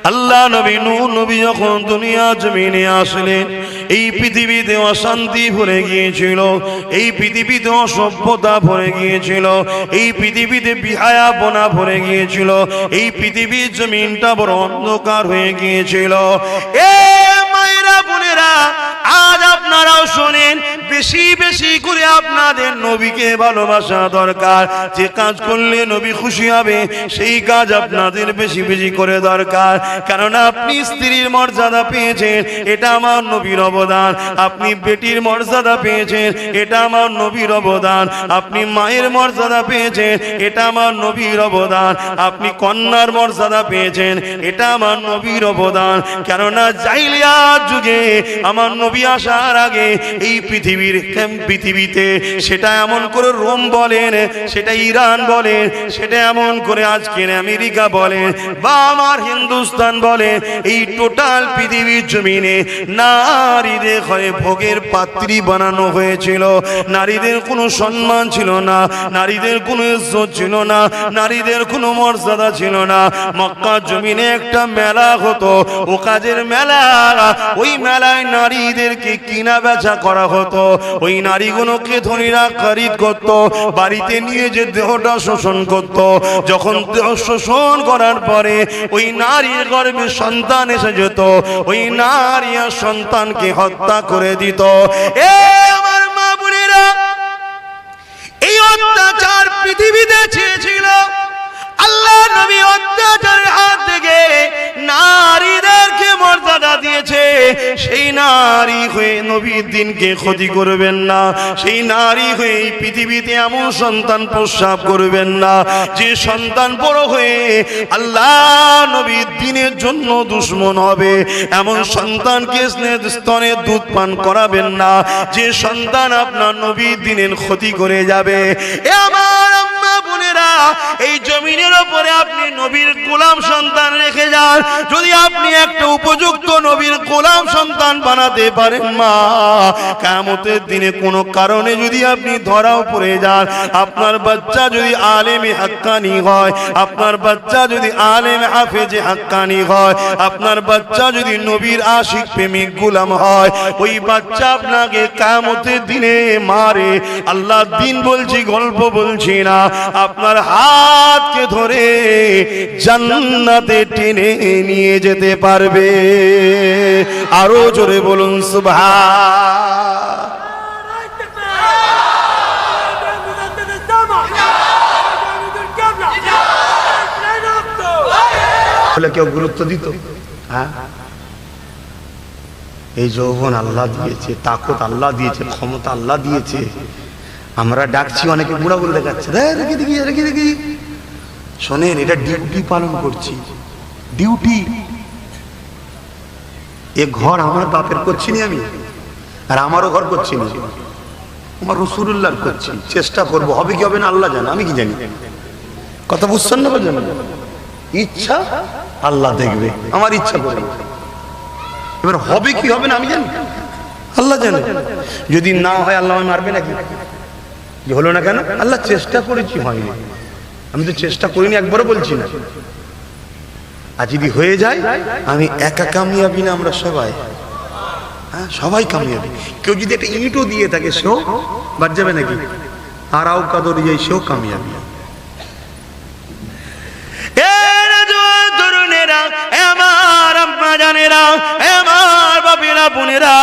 আল্লাহ নবী নূহ নবী যখন দুনিয়া জমিনে আসলেন, এই পৃথিবীতে অশান্তি ভরে গিয়েছিল, এই পৃথিবীতে অসভ্যতা ভরে গিয়েছিল, এই পৃথিবীতে বিহায়াপনা ভরে গিয়েছিল, এই পৃথিবীর জমিনটা বড় অন্ধকার হয়ে গিয়েছিল। এ মায়েরা বোনেরা, আজ আপনারাও শোনেন, বেশি বেশি করে আপনাদের নবীকে ভালোবাসা দরকার। যে কাজ করলে নবী খুশি হবে সেই কাজ আপনাদের বেশি বেশি করে দরকার। কারণ আপনি স্ত্রীর মর্যাদা পেয়েছেন, এটা আমার নবীর অবদান। আপনি বেটির মর্যাদা পেয়েছেন, এটা আমার নবীর অবদান। আপনি মায়ের মর্যাদা পেয়েছেন, এটা আমার নবীর অবদান। আপনি কন্যার মর্যাদা পেয়েছেন, এটা আমার নবীর অবদান। কেননা জাহিলিয়াত যুগে আমার নবী আসার আগে এই পৃথিবীতে সেটা এমন করে রোম বলেন, সেটা ইরান বলেন, সেটা এমন করে আজকের আমেরিকা বলেন বা আমার হিন্দুস্তান বলেন, এই টোটাল পৃথিবীর জমিনে নারীদের ঘরে ভোগের পাত্রী বানানো হয়েছিল। নারীদের কোনো সম্মান ছিল না, নারীদের কোনো ইজ্জত ছিল না, নারীদের কোনো মর্যাদা ছিল না। মক্কা জমিনে একটা মেলা হতো, ও কাজের মেলা। ওই মেলায় নারীদেরকে কিনা বেচা করা হতো। ওই নারীগুলোকে ধনীরা খরিদ করত, বাড়িতে নিয়ে যে দেহটা শোষণ করত। যখন দেহ শোষণ করার পরে ওই নারীর গর্ভে সন্তান এসে যেত, ওই নারী আর সন্তানকে হত্যা করে দিত। এ আমার মা বোনেরা, এই অত্যাচার পৃথিবীতে চেয়েছিল। আল্লাহ নবী অত্যাচারের হাত থেকে নারীদেরকে মর্যাদা দিয়েছে। সেই নারী হয়ে নবীর দিনকে ক্ষতি করবেন না, সেই নারী হয়ে এই পৃথিবীতে এমন সন্তান প্রসব করবেন না যে সন্তান বড় হয়ে আল্লাহ নবীর দিনের জন্য দুশ্মন হবে। এমন সন্তানকে স্তনে দুধ পান করাবেন না যে সন্তান আপনার নবীর দিনের ক্ষতি করে যাবে। এ আমার আম্মা বোনেরা, এই জমিনের উপরে আপনি নবীর গোলাম সন্তান রেখে যান। যদি আপনি একটা উপযুক্ত নবীর গোলাম সন্তান বানাতে পারেন, মা, কিয়ামতের দিনে কোনো কারণে যদি আপনি ধরাও পড়ে যান, আপনার বাচ্চা যদি আলেমে হাক্কানি হয়, আপনার বাচ্চা যদি আলেম হাফেজে হাক্কানি হয়, আপনার বাচ্চা যদি নবীর আশিক প্রেমিক গোলাম হয়, ওই বাচ্চা আপনাকে কিয়ামতের দিনে মারে। আল্লাহ দিন বলছি, গল্প বলছি না। আপনার হাতকে ধরে জান্নাতে টেনে নিয়ে যেতে পারবে। আরো জোরে বলুন সুবহান। কেউ গুরুত্ব দিত? হ্যাঁ, এই যৌবন আল্লাহ দিয়েছে, তাকত আল্লাহ দিয়েছে, ক্ষমতা আল্লাহ দিয়েছে। আমরা ডাকছি, অনেকে বুড়া বলে দেখাচ্ছে, রেখে দেখি রেখে দেখি। শোনেন, এটা ডিউটি পালন করছি, ডিউটি। এ ঘর আমার বাপের করছি না আমি, আর আমারও ঘর করছি না, আমার রাসূলুল্লাহর করছি। চেষ্টা করবো, হবে কি হবে না আল্লাহ জানে, আমি কি জানি। কথা বুঝছেন না? বলছেন ইচ্ছা আল্লাহ দেখবে, আমার ইচ্ছা করে। এবার হবে কি হবে না আমি জানি, আল্লাহ জানে। যদি না হয় আল্লাহ মারবে নাকি? হলো না কেন? আল্লাহ চেষ্টা করেছি, হয়নি। আমি তো চেষ্টা করিনি, একবারও বলছি না। আর যদি হয়ে যায়, আমি একা কামিয়াবি না, আমরা সবাই, হ্যাঁ সবাই কামিয়াবি। কেউ যদি একটা ইটও দিয়ে থাকে সেও বাদ যাবে নাকি? আর আও কাদর যাই, সেও কামিয়াবি। আমার আম্মা জানেরা, আমার বাপেরা বোনেরা,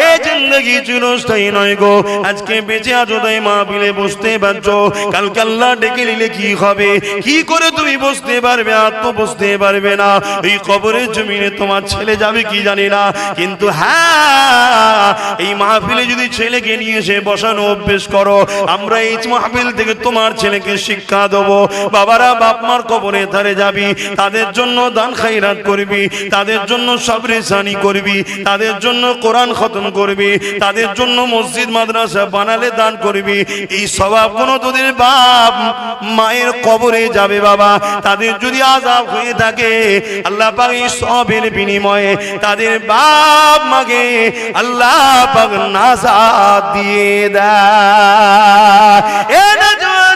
এই জিন্দেগি চিরস্থায়ী নয় গো। আজকে বেঁচে আছো তাই মাহফিলে বসতে পারছো, কালকে আল্লাহ ডেকে নিলে কি হবে? কি করে তুমি বসতে পারবে? আর তো বসতে পারবে না। এই কবরের জমিনে তোমার ছেলে যাবে কি জানি না, কিন্তু হ্যাঁ, এই মাহফিলে যদি ছেলেকে নিয়ে এসে বসানো অভ্যেস করো, আমরা এই মাহফিল থেকে তোমার ছেলেকে শিক্ষা দেবো। বাবারা বাপ মার কবরের ধারে যাবি, তাদের জন্য দান খায়রাত করবি, তাদের জন্য সবরে সানি করবি, তাদের জন্য কোরআন খতম করবি, তাদের জন্য মসজিদ মাদ্রাসা বানালে দান করবি। এই সওয়াব কোন তোদের বাপ মায়ের কবরে যাবে বাবা। তাদের যদি আযাব হয়ে থাকে, আল্লাহ পাক এই সওয়াবের বিনিময়ে তাদের বাপ মাকে আল্লাহ পাক নাজাত দিয়ে দেয়। এ না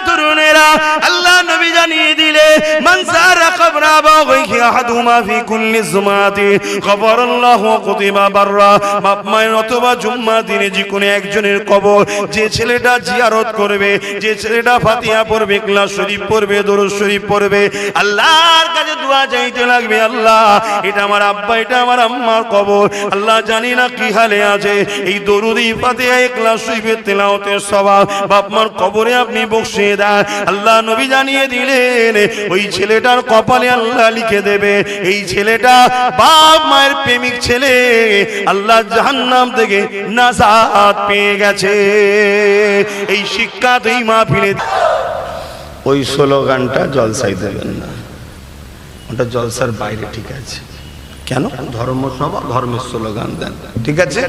তরুণেরা, আল্লাহ নবী জানিয়ে দিলে মানসারা কবরা বাগি আহাদুমা ফি কুল্লি জুমাতি কবরাল্লাহু কুতিবা বাররা। বাপ মায়ের অথবা জুম্মা দিনে যে কোনো একজনের কবর যে ছেলেটা জিয়ারত করবে, যে ছেলেটা ফাতিহা পড়বে, ইখলাস শরীফ পড়বে, দরুদ শরীফ পড়বে, আল্লাহর কাছে দোয়া চাইতে লাগবে, আল্লাহ এটা আমার আব্বা, এটা আমার আম্মার কবর, আল্লাহ জানি না কি হালে আছে, এই দরুদ ফাতিহা ইখলাস শরীফের তেলাওয়াতের সওয়াব বাপ মার কবরে আপনি বসিয়ে দেন। আল্লাহ নবী জানিয়ে দিলেন ওই ছেলেটার কপালে আল্লাহ লিখে দেবে এই ছেলেটা বাপ মায়ের প্রেমিক ছেলে, আল্লাহ জাহান্নাম থেকে নাজাত পেয়ে গেছে। এই শিক্ষা তো এই মাহফিলে। ওই স্লোগানটা জলসায় দেবেন না, ওটা জলসার বাইরে, ঠিক আছে? কেন? ধর্মসভা, ধর্মের স্লোগান দেন, ঠিক আছে?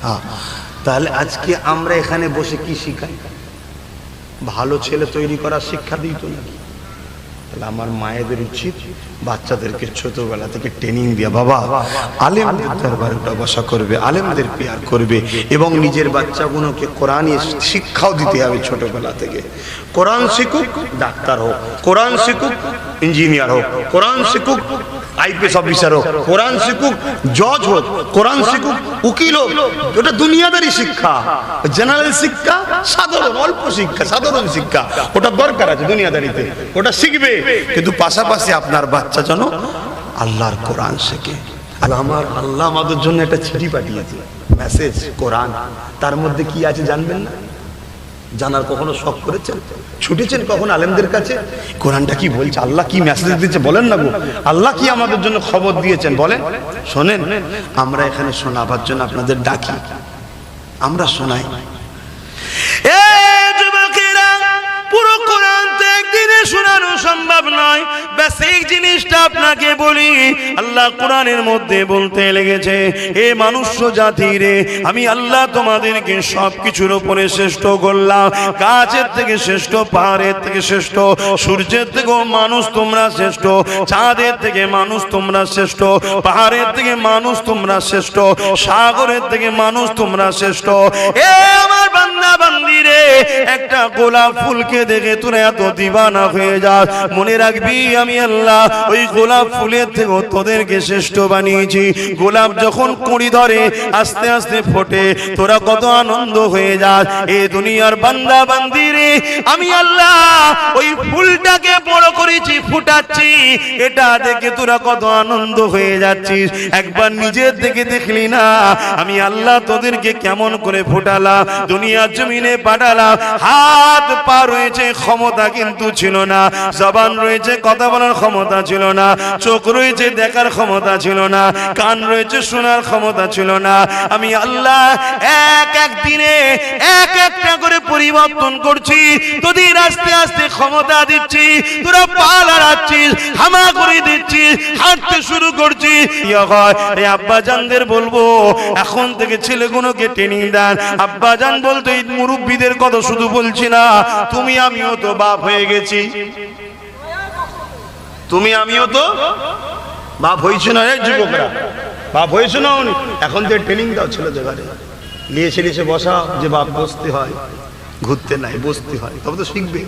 হ্যাঁ, তাহলে আজকে আমরা এখানে বসে কি শিখাই? ভালো ছেলে তৈরি করার শিক্ষা দিই তো নাকি? তাহলে আমার মায়েদের উচিত বাচ্চাদেরকে ছোটবেলা থেকে ট্রেনিং দিয়ে, বাবা আলেমদের দরবারে উঠা বসা করবে, আলেমদের পেয়ার করবে, এবং নিজের বাচ্চাগুলোকে কোরআন শিক্ষাও দিতে হবে ছোটবেলা থেকে। কোরআন শিখুক ডাক্তার হোক, কোরআন শিখুক ইঞ্জিনিয়ার হোক, কোরআন শিখুক আইপিএস অফিসার হোক, কোরআন শিখুক জজ হোক, কোরআন শিখুক উকিল হোক। ওটা দুনিয়াদারি শিক্ষা, জেনারেল শিক্ষা সাধারণ, অল্প শিক্ষা, সাধারণ শিক্ষা, ওটা দরকার আছে দুনিয়াদারিতে, ওটা শিখবে। কিন্তু পাশাপাশি আপনার বাচ্চা যেন আল্লাহর কোরআন শেখে। আর আমার আল্লাহ আমাদের জন্য একটা চিঠি পাঠিয়েছে, মেসেজ কোরআন। তার মধ্যে কি আছে জানবেন না? জানার কখনো শখ করেছেন? ছুটেছেন কখন আলেমদের কাছে? কোরআনটা কি বলছে, আল্লাহ কি মেসেজ দিচ্ছে বলেন না গো? আল্লাহ কি আমাদের জন্য খবর দিয়েছেন বলেন? শোনেন, আমরা এখানে শোনাবার জন্য আপনাদের ডাকি, আমরা শোনাই। পুরো কোরআন তো একদিনে শোনানো সম্ভব নয়। বেসিক জিনিসটা আপনাকে বলি, আল্লাহ কোরআনের মধ্যে বলতে লেগেছে, হে মনুষ্য জাতি রে, আমি আল্লাহ তোমাদেরকে সবকিছুর উপরে শ্রেষ্ঠ করলাম। গাছের থেকে শ্রেষ্ঠ, পাহাড়ের থেকে শ্রেষ্ঠ, সূর্যের থেকেও মানুষ তোমরা শ্রেষ্ঠ, চাঁদের থেকে মানুষ তোমরা শ্রেষ্ঠ, পাহাড়ের থেকে মানুষ তোমরা শ্রেষ্ঠ, সাগরের থেকে মানুষ তোমরা শ্রেষ্ঠ। এ আমার বান্দা বান্দি রে, একটা গোলাপ ফুলকে দেখে তোরা এত দিবানা হয়ে যাস, মনে রাখবি আমি আল্লাহ ওই গোলাপ ফুলের থেকে তোদেরকে শ্রেষ্ঠ বানিয়েছি। গোলাপ যখন কুঁড়ি ধরে আস্তে আস্তে ফোটে, তোরা কত আনন্দ হয়ে যাস। এই দুনিয়ার বান্দা বান্দি রে, আমি আল্লাহ ওই ফুলটাকে বড় করেছি, ফুটাচ্ছি, এটা দেখে তোরা কত আনন্দ হয়ে যাচ্ছিস। একবার নিজের দিকে দেখলি না আমি আল্লাহ তোদেরকে কেমন করে ফোটালাম, দুনিয়ার জমিনে পাঠালাম। হাত পা রয়েছে, ক্ষমতা কিন্তু ছিল না। জবান রয়েছে, কথা বলার ক্ষমতা ছিল না। চোখ রয়েছে, দেখার ক্ষমতা ছিল না। কান রয়েছে, শোনার ক্ষমতা ছিল না। আমি আল্লাহ এক এক দিনে এক একটা করে পরিবর্তন করছি, তোদের আস্তে আস্তে ক্ষমতা দিচ্ছি, তোরা পা লড়াচ্ছিস, হামা করে দিচ্ছিস, হাঁটতে শুরু করছিস। আব্বা জানদের বলবো এখন থেকে ছেলেগুলোকে ট্রেনিং দেন। আব্বা জান বলতো এই মুরব্বীদের কথা শুধু বলছি না, তুমি আমিও তো বাপ হয়ে গেছি, তুমি আমিও তো বাপ হয়েছে না। এই যুবকরা বাপ হয়েছে না, এখন তো ট্রেনিং দাও ছেলেদের ঘরে, লিয়েছে লিয়েছে বসা, যে বাপ বসতে হয়, ঘুরতে নাই বসতে হয়, তবে তো শিখবে।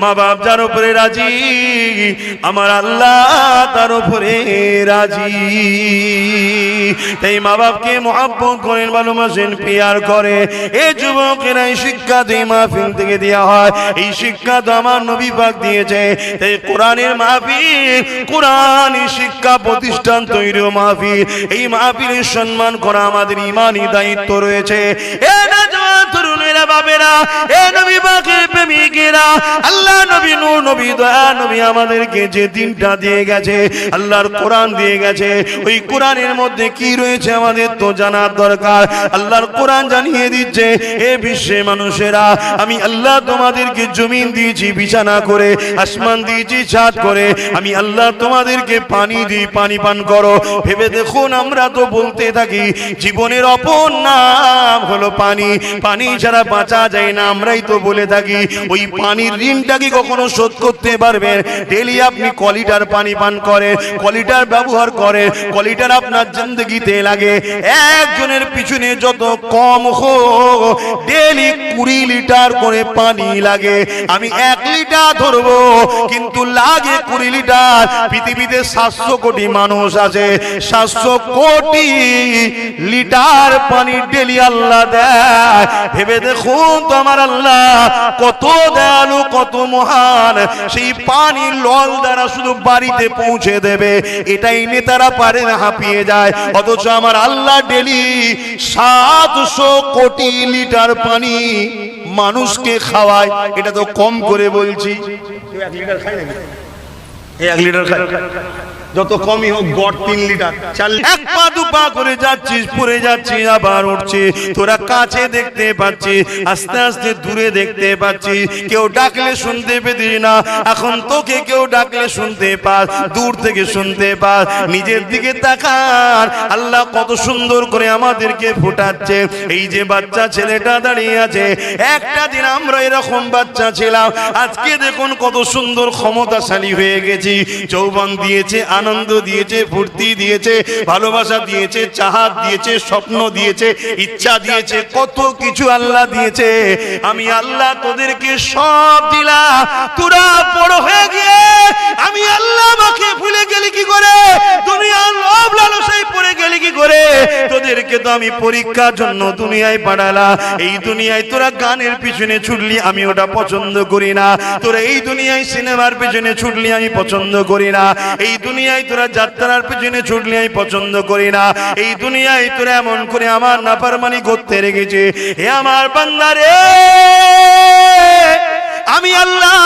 মা বাপ যার উপরে রাজি, আমার আল্লাহ তার উপরে রাজি। তাই মা বাপকে মহব্বত করেন, ভালোবাসেন, পিয়ার করে। এই যুবকেরা এই শিক্ষা দুই মাহফিল থেকে দেওয়া হয়, এই শিক্ষা তো আমার নবী পাক দিয়েছে। তাই কোরআনের মাহফিল, কোরআনী শিক্ষা প্রতিষ্ঠান তৈরি মাহফিল, এই মাহফিলের সম্মান করা আমাদের ইমানি দায়িত্ব রয়েছে। তরুণেরা, বাবেরা, এ নবী পাকের প্রেমিকেরা, আল্লাহ নবী, নূর নবী, দয়া নবী আমাদেরকে যে দিনটা দিয়ে গেছে, আল্লাহর কোরআন দিয়ে গেছে, ওই কোরআনের মধ্যে কি রয়েছে আমাদের তো জানার দরকার। আল্লাহর কোরআন জানিয়ে দিচ্ছে, এ বিশ্বে মানুষেরা, আমি আল্লাহ তোমাদেরকে জমিন দিয়েছি বিছানা করে, আসমান দিয়েছি ছাদ করে, আমি আল্লাহ তোমাদেরকে পানি দিই, পানি পান করো। ভেবে দেখুন, আমরা তো বলতে থাকি জীবনের অপর নাম হলো পানি, পানি ছাড়া বাঁচা যায় না, আমরাই তো বলে থাকি। ওই পানির ঋণটা কি কখনো শোধ করতে পারবেন? ডেলি আপনি ক লিটার পানি পান করেন, ক লিটার ব্যবহার করেন, ক লিটার আপনার জিন্দগিতে লাগে। একজনের পিছনে যত কম হোক ডেলি 20 লিটার করে পানি লাগে। আমি 1 লিটার ধরবো, কিন্তু লাগে 20 লিটার। পৃথিবীতে 700 কোটি মানুষ আছে, 700 কোটি লিটার পানি ডেলি আল্লাহ দেয়। ভেবে দেখুন তো আমার আল্লাহ কত দয়ালু, কত মহান। সেই পানি লল দ্বারা শুধু বাড়িতে পৌঁছে দেবে, এটাই নেতারা পারে না, হাঁপিয়ে যায়। অথচ আমার আল্লাহ ডেলি 700 কোটি লিটার পানি মানুষকে খাওয়ায়। এটা তো কম করে বলছি। 1 লিটার খায় নাকি? 1 লিটার খায়, যত কমই হোক গড় 3 লিটার। এক পা দু পা করে যাচ্ছিস, পড়ে যাচ্ছিস, আবার উঠছি। তোরা কাছে দেখতে পাচ্ছিস, আস্তে আস্তে দূরে দেখতে পাচ্ছিস। কেউ ডাকলে শুনতে পেতিস না, এখন তোকে কেউ ডাকলে শুনতে পাস, দূর থেকে শুনতে পাস। নিজের দিকে তাকান, আল্লাহ কত সুন্দর করে আমাদেরকে ফোটাচ্ছে। এই যে বাচ্চা ছেলেটা দাঁড়িয়ে আছে, একটা দিন আমরা এরকম বাচ্চা ছিলাম। আজকে দেখুন কত সুন্দর ক্ষমতাশালী হয়ে গেছি। যৌবন দিয়েছে, আনন্দ দিয়েছে, ফুর্তি দিয়েছে, ভালোবাসা দিয়েছে, চাহাত দিয়েছে, স্বপ্ন দিয়েছে, ইচ্ছা দিয়েছে, কত কিছু আল্লাহ দিয়েছে। আমি আল্লাহ তোদেরকে সব দিলাম, তোরা বড় হয়ে গিয়ে আমি আল্লাহ আমাকে ভুলে গেলি কি করে? দুনিয়ার লোভ লালসায় পড়ে গেলি কি করে? তোদেরকে তো আমি পরীক্ষার জন্য দুনিয়ায় পাঠালাম। এই দুনিয়ায় তোরা গানের পিছনে ছুটলি, আমি ওটা পছন্দ করি না। তোরা এই দুনিয়ায় সিনেমার পিছনে ছুটলি, আমি পছন্দ করি না। এই দুনিয়ায় তোরা যাত্রার পিছনে ছুটলি, আমি পছন্দ করি না। এই দুনিয়ায় তোরা এমন করে আমার নাফরমানি করতে রেখেছে। হে আমার বান্দা রে, আমি আল্লাহ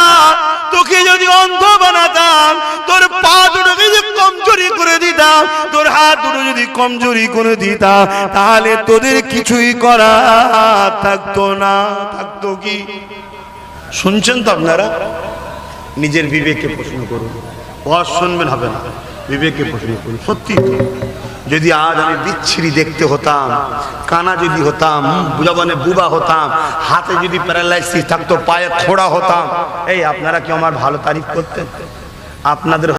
তোকে যদি অন্ধ বানাতাম, তোর পা দুটোকে যদি কমজোরি করে দিতাম, তোর হাত দুটো যদি কমজোরি করে দিতাম, তাহলে তোদের কিছুই করা থাকতো না। থাকতো কি? শুনছেন তো আপনারা? নিজের বিবেককে প্রশ্ন করুন। ওয়াজ শুনবেন হবে না, বিবেককে প্রশ্ন করুন। সত্যি তো, যদি আজ আমি বিচ্ছিরি দেখতে হতাম, কানা যদি হতাম, জবানে বুবা হতাম, হাতে যদি প্যারালাইসিস থাকতো, পায়ে খোড়া হতাম, এই আপনারা কি আমার ভালো তারিফ করতেন? আপনাদের